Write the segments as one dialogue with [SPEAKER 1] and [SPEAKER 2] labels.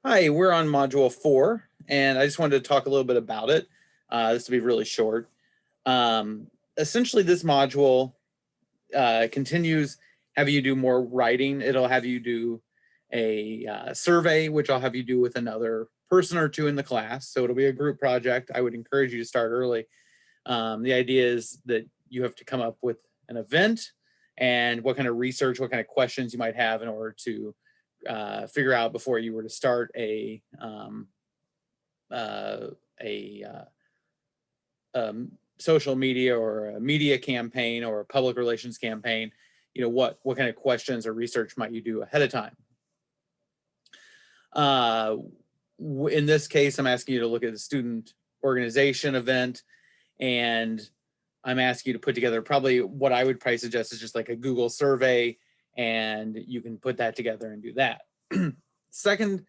[SPEAKER 1] Hi, we're on Module 4, and I just wanted to talk a little bit about it. This will be really short. Um, Essentially, this module continues having you do more writing. It'll have you do a survey, which I'll have you do with another person or two in the class. So it'll be a group project. I would encourage you to start early. The idea is that you have to come up with an event and what kind of research, what kind of questions you might have in order to figure out before you were to start uh, a social media or a media campaign or a public relations campaign. You know, what kind of questions or research might you do ahead of time? In this case, I'm asking you to look at the student organization event, and I'm asking you to put together probably what I would probably suggest is just like a Google survey, and you can put that together and do that. Second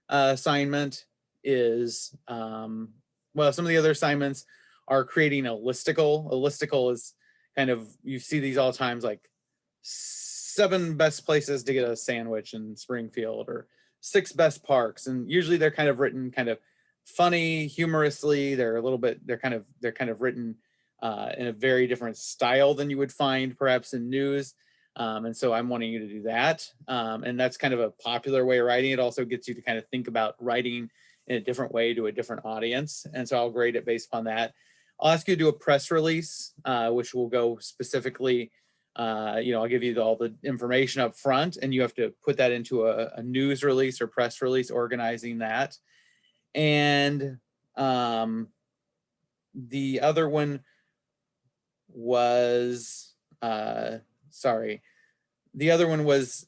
[SPEAKER 1] assignment is, well, some of the other assignments are creating a listicle. A listicle is kind of, you see these all the times, like 7 best places to get a sandwich in Springfield, or 6 best parks. And usually they're kind of written kind of funny, humorously. They're a little bit, they're kind of written in a very different style than you would find perhaps in news. And so I'm wanting you to do that. And that's kind of a popular way of writing. It also gets you to kind of think about writing in a different way to a different audience. And so I'll grade it based upon that. I'll ask you to do a press release, which will go specifically, I'll give you all the information up front, and you have to put that into a news release or press release, organizing that. And the other one was, sorry, the other one was,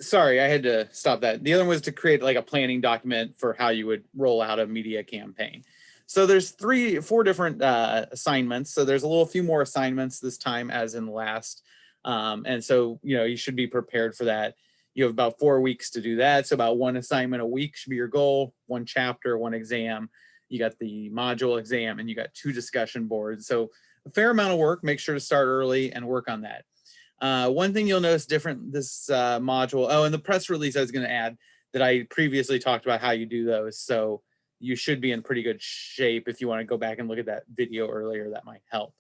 [SPEAKER 1] sorry, I had to stop that. The other one was to create like a planning document for how you would roll out a media campaign. So there's 4 different assignments. So there's a few more assignments this time as in last. And so, you should be prepared for that. You have about 4 weeks to do that. So about 1 assignment a week should be your goal, 1 chapter, 1 exam. You got the module exam, and you got 2 discussion boards. So a fair amount of work. Make sure to start early and work on that. One thing you'll notice different this module, oh, and the press release I was going to add that I previously talked about how you do those. So you should be in pretty good shape. If you want to go back and look at that video earlier, that might help.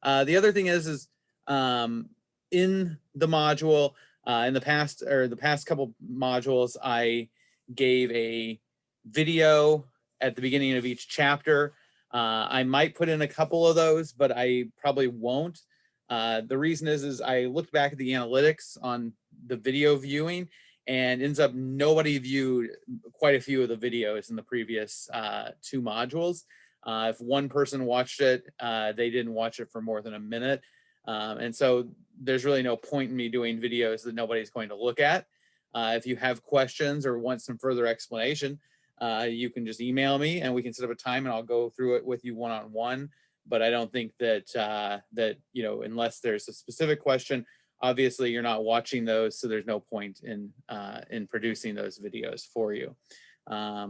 [SPEAKER 1] The other thing is in the module, in the past couple modules, I gave a video at the beginning of each chapter. I might put in a couple of those, but I probably won't. The reason is I looked back at the analytics on the video viewing, and ends up nobody viewed quite a few of the videos in the previous 2 modules. If one person watched it, they didn't watch it for more than a minute. And so there's really no point in me doing videos that nobody's going to look at. If you have questions or want some further explanation, you can just email me and we can set up a time and I'll go through it with you one-on-one. But I don't think that unless there's a specific question, obviously you're not watching those, so there's no point in producing those videos for you. I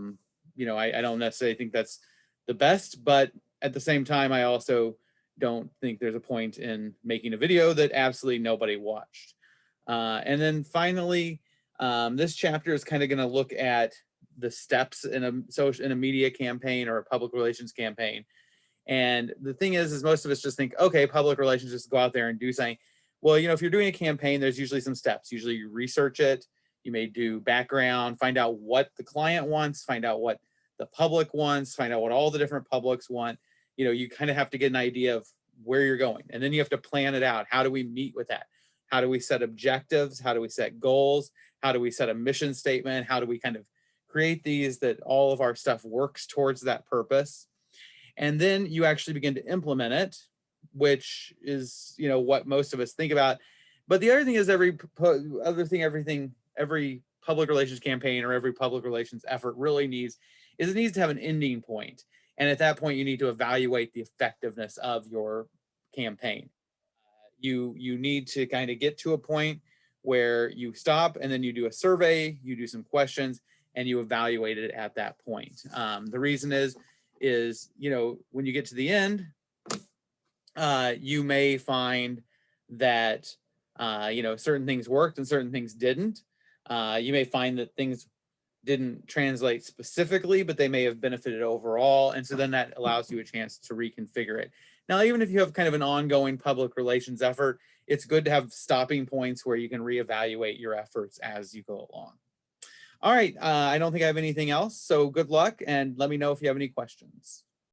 [SPEAKER 1] don't necessarily think that's the best, but at the same time, I also don't think there's a point in making a video that absolutely nobody watched. And then finally, this chapter is kind of going to look at the steps in a media campaign or a public relations campaign. And the thing is most of us just think, okay, public relations, just go out there and do something. Well, if you're doing a campaign, there's usually some steps. Usually you research it, you may do background, find out what the client wants, find out what the public wants, find out what all the different publics want. You kind of have to get an idea of where you're going. And then you have to plan it out. How do we meet with that? How do we set objectives? How do we set goals? How do we set a mission statement? How do we kind of create these that all of our stuff works towards that purpose? And then you actually begin to implement it, which is, what most of us think about. But the other thing is every public relations campaign or every public relations effort really needs to have an ending point. And at that point, you need to evaluate the effectiveness of your campaign. You need to kind of get to a point where you stop and then you do a survey, you do some questions, and you evaluate it at that point. The reason is when you get to the end, you may find that, you know, certain things worked and certain things didn't. You may find that things didn't translate specifically, but they may have benefited overall. And so then that allows you a chance to reconfigure it. Now, even if you have kind of an ongoing public relations effort, it's good to have stopping points where you can reevaluate your efforts as you go along. All right, I don't think I have anything else. So good luck and let me know if you have any questions.